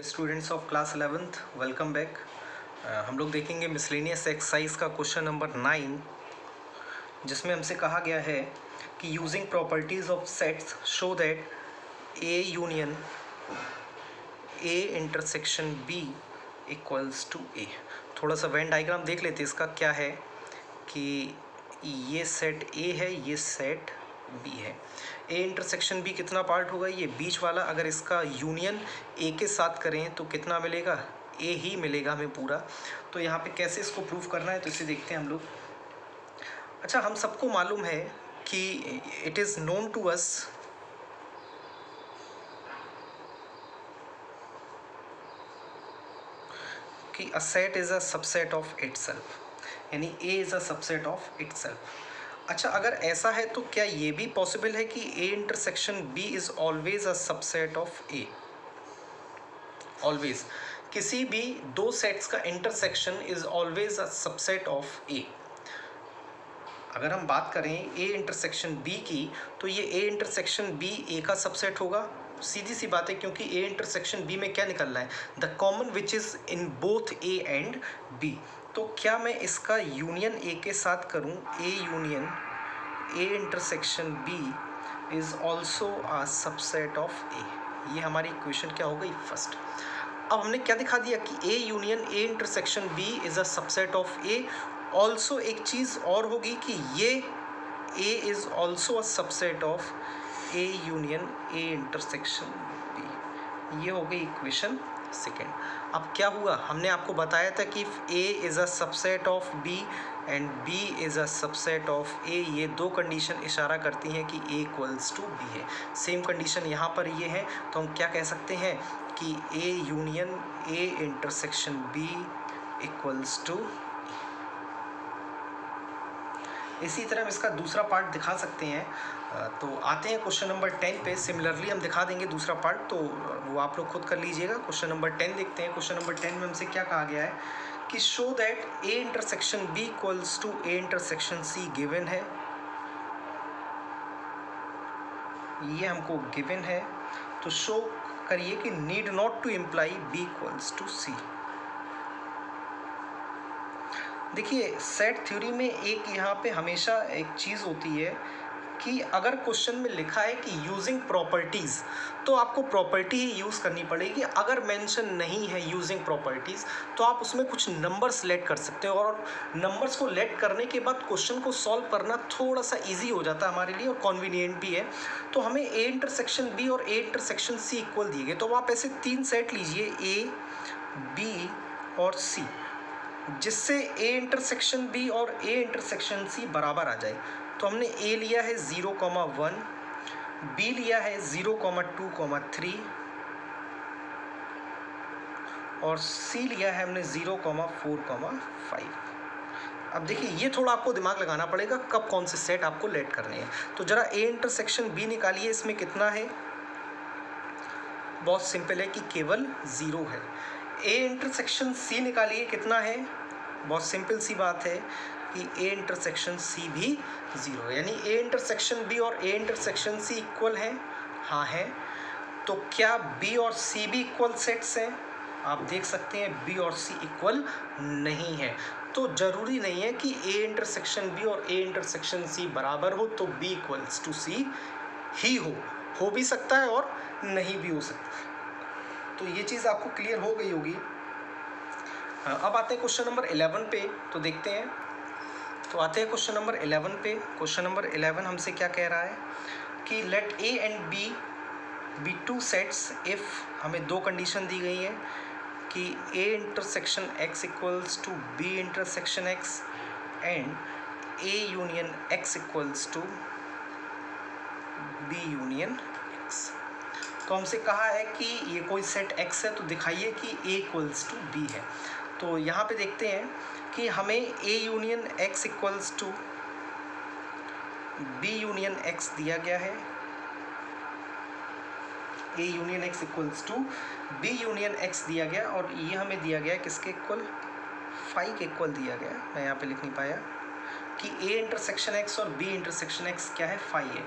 Students of class 11th welcome back. हम लोग देखेंगे मिसलेनियस एक्सरसाइज का क्वेश्चन नंबर 9, जिसमें हमसे कहा गया है कि using properties of sets show that A union A intersection B equals to A. थोड़ा सा वेन डायग्राम देख लेते हैं। इसका क्या है कि ये सेट ए है, ये सेट बी है। ए इंटरसेक्शन बी कितना पार्ट होगा? ये बीच वाला। अगर इसका यूनियन ए के साथ करें तो कितना मिलेगा? ए ही मिलेगा हमें पूरा। तो यहाँ पे कैसे इसको प्रूव करना है तो इसे देखते हैं हम लोग। अच्छा, हम सबको मालूम है कि it is known to us कि a set is a subset of itself, यानी A is a subset of itself. अच्छा, अगर ऐसा है तो क्या ये भी पॉसिबल है कि A intersection B is always a subset of A? Always किसी भी दो सेट्स का intersection is always a subset of A. अगर हम बात करें ए इंटरसेक्शन बी की, तो ये ए इंटरसेक्शन बी ए का सबसेट होगा। सीधी सी बात है, क्योंकि ए इंटरसेक्शन बी में क्या निकल रहा है? The common which is in both A and B. तो क्या मैं इसका यूनियन ए के साथ करूं? A union A intersection B is also a subset of A. ये हमारी इक्वेशन क्या हो गई? फर्स्ट। अब हमने क्या दिखा दिया कि A union A intersection B is a subset of A. Also एक चीज़ और होगी कि ये A is also a subset of A union A intersection B. ये हो गई इक्वेशन सेकेंड। अब क्या हुआ? हमने आपको बताया था कि A is a subset of B and B is a subset of A. ये दो कंडीशन इशारा करती हैं कि ए इक्वल्स टू बी है। सेम कंडीशन यहाँ पर ये है, तो हम क्या कह सकते हैं कि A union A intersection B equals to. इसी तरह हम इसका दूसरा पार्ट दिखा सकते हैं। तो आते हैं क्वेश्चन नंबर 10 पे। सिमिलरली हम दिखा देंगे दूसरा पार्ट, तो वो आप लोग खुद कर लीजिएगा। क्वेश्चन नंबर 10 देखते हैं। क्वेश्चन नंबर 10 में हमसे क्या कहा गया है कि show that A intersection B equals to A intersection C given है। ये हमको गिवन है, तो शो करिए कि need not to imply B equals to C. देखिए, सेट थ्योरी में एक यहाँ पे हमेशा एक चीज़ होती है कि अगर क्वेश्चन में लिखा है कि यूजिंग प्रॉपर्टीज़, तो आपको प्रॉपर्टी ही यूज़ करनी पड़ेगी। अगर मेंशन नहीं है यूजिंग प्रॉपर्टीज़, तो आप उसमें कुछ नंबर्स लेट कर सकते हो, और नंबर्स को लेट करने के बाद क्वेश्चन को सॉल्व करना थोड़ा सा ईजी हो जाता है हमारे लिए, और कॉन्वीनियंट भी है। तो हमें ए इंटरसेक्शन बी और ए इंटरसेक्शन सी इक्वल दिए गए, तो आप ऐसे तीन सेट लीजिए, ए बी और सी, जिससे ए इंटरसेक्शन बी और ए इंटरसेक्शन सी बराबर आ जाए। तो हमने ए लिया है 0,1, बी लिया है 0,2,3 और सी लिया है हमने 0,4,5। अब देखिए, ये थोड़ा आपको दिमाग लगाना पड़ेगा कब कौन से सेट आपको लेट करने हैं। तो जरा ए इंटरसेक्शन बी निकालिए, इसमें कितना है? बहुत सिंपल है कि केवल 0 है। ए इंटरसेक्शन सी निकालिए, कितना है? बहुत सिंपल सी बात है कि ए इंटरसेक्शन सी भी 0 है, यानी ए इंटरसेक्शन बी और ए इंटरसेक्शन सी इक्वल हैं। हाँ है। तो क्या बी और सी भी इक्वल सेट्स हैं? आप देख सकते हैं बी और सी इक्वल नहीं है। तो जरूरी नहीं है कि ए इंटरसेक्शन बी और ए इंटरसेक्शन सी बराबर हो तो बी इक्वल्स टू सी ही हो भी सकता है और नहीं भी हो सकता है। तो ये चीज़ आपको क्लियर हो गई होगी। अब आते हैं क्वेश्चन नंबर 11 पे, तो देखते हैं। तो आते हैं क्वेश्चन नंबर 11 पे। क्वेश्चन नंबर 11 हमसे क्या कह रहा है कि let A and B two sets if हमें दो कंडीशन दी गई है कि A intersection X equals to B intersection X and A union X equals to B union X. तो हमसे कहा है कि ये कोई सेट एक्स है, तो दिखाइए कि ए इक्वल्स टू बी है। तो यहाँ पे देखते हैं कि हमें A union X equals to B union X दिया गया है। A union X equals to B union X दिया गया, और ये हमें दिया गया किसके इक्वल? फाई के इक्वल दिया गया। मैं यहाँ पे लिख नहीं पाया कि ए इंटरसेक्शन एक्स और बी इंटरसेक्शन एक्स क्या है? 5 है।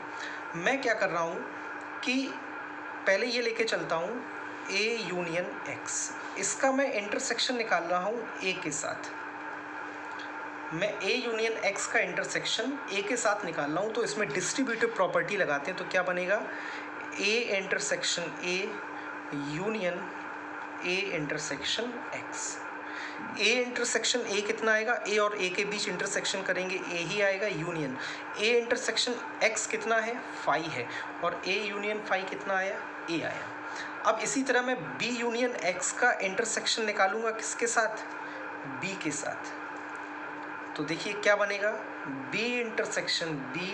मैं क्या कर रहा हूँ कि पहले ये लेके चलता हूँ कि ए इंटरसेक्शन एक्स और बी इंटरसेक्शन एक्स क्या है? 5 है। मैं क्या कर रहा हूँ कि पहले ये लेके चलता हूँ ए यूनियन एक्स, इसका मैं इंटरसेक्शन निकाल रहा हूँ ए के साथ। मैं ए यूनियन एक्स का इंटरसेक्शन ए के साथ निकाल रहा हूँ, तो इसमें डिस्ट्रीब्यूटिव प्रॉपर्टी लगाते हैं। तो क्या बनेगा, A intersection A union A intersection x. A intersection A कितना आएगा, ए और ए के बीच इंटरसेक्शन करेंगे ए ही आएगा, यूनियन ए इंटरसेक्शन एक्स कितना है, फाई है, और ए यूनियन फाई कितना आया, ए आया। अब इसी तरह मैं बी यूनियन एक्स का इंटरसेक्शन निकालूंगा किसके साथ, बी के साथ। तो देखिए क्या बनेगा, B intersection B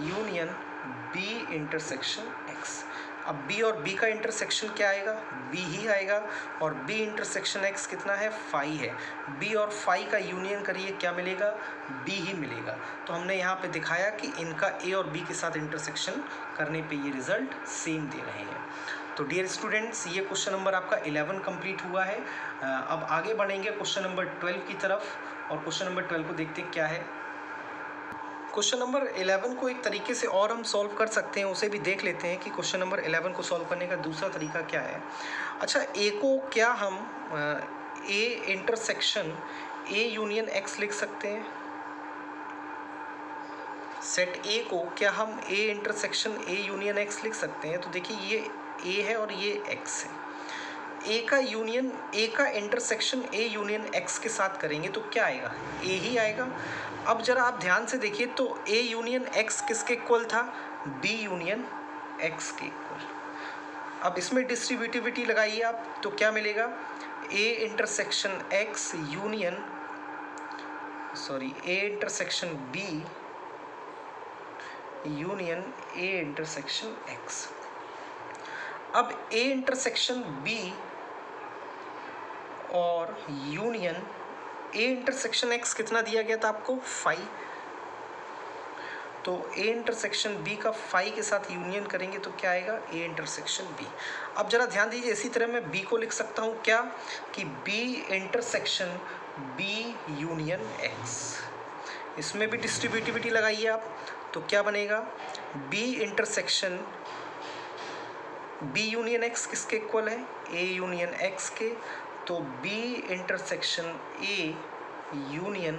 union B intersection X. अब बी और बी का इंटरसेक्शन क्या आएगा, बी ही आएगा, और बी इंटरसेक्शन एक्स कितना है, फाई है। बी और फाई का यूनियन करिए, क्या मिलेगा, बी ही मिलेगा। तो हमने यहाँ पे दिखाया कि इनका ए और बी के साथ इंटरसेक्शन करने पे ये रिजल्ट सेम दे रहे हैं। तो डियर स्टूडेंट्स, ये क्वेश्चन नंबर आपका 11 कंप्लीट हुआ है। अब आगे बढ़ेंगे क्वेश्चन नंबर 12 की तरफ, और क्वेश्चन नंबर 12 को देखते हैं क्या है। क्वेश्चन नंबर 11 को एक तरीके से और हम सॉल्व कर सकते हैं, उसे भी देख लेते हैं कि क्वेश्चन नंबर 11 को सॉल्व करने का दूसरा तरीका क्या है। अच्छा, ए को क्या हम A intersection A union x लिख सकते हैं। सेट ए को क्या हम A intersection A union x लिख सकते हैं। तो देखिए ये ए है और ये एक्स है। ए का यूनियन, ए का इंटरसेक्शन ए यूनियन एक्स के साथ करेंगे तो क्या आएगा, ए ही आएगा। अब जरा आप ध्यान से देखिए, तो ए यूनियन एक्स किसके इक्वल था, बी यूनियन एक्स के इक्वल। अब इसमें डिस्ट्रीब्यूटिविटी लगाइए आप, तो क्या मिलेगा, A intersection X union A intersection B union A intersection X. अब ए इंटरसेक्शन बी और यूनियन ए इंटरसेक्शन एक्स कितना दिया गया था आपको, फाई। तो ए इंटरसेक्शन बी का फाई के साथ यूनियन करेंगे तो क्या आएगा, ए इंटरसेक्शन बी। अब जरा ध्यान दीजिए, इसी तरह मैं बी को लिख सकता हूँ क्या, कि B intersection B union X. इसमें भी डिस्ट्रीब्यूटिविटी लगाइए आप, तो क्या बनेगा, B intersection B union X किसके इक्वल है, ए यूनियन एक्स के। तो B intersection A union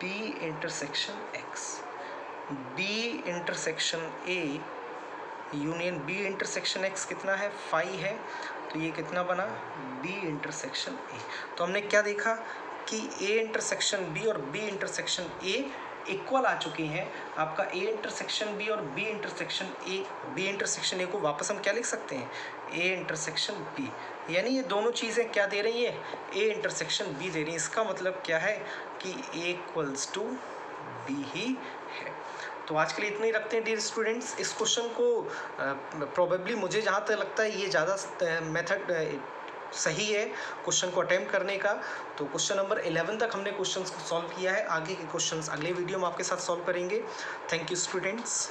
B intersection X. B intersection A union B intersection X कितना है, फाई है। तो ये कितना बना, बी इंटरसेक्शन ए। तो हमने क्या देखा कि ए इंटरसेक्शन बी और बी इंटरसेक्शन ए इक्वल आ चुके हैं। आपका ए इंटरसेक्शन बी और बी इंटरसेक्शन ए को वापस हम क्या लिख सकते हैं, ए इंटरसेक्शन बी। यानी ये दोनों चीज़ें क्या दे रही है, ए इंटरसेक्शन बी दे रही है। इसका मतलब क्या है कि ए इक्वल्स टू बी ही है। तो आज के लिए इतना ही रखते हैं डियर स्टूडेंट्स। इस क्वेश्चन को प्रोबेबली मुझे जहाँ तक लगता है ये ज़्यादा मेथड सही है क्वेश्चन को अटेम्प्ट करने का। तो क्वेश्चन नंबर 11 तक हमने क्वेश्चंस को सॉल्व किया है। आगे के क्वेश्चंस अगले वीडियो में आपके साथ सॉल्व करेंगे। Thank you students.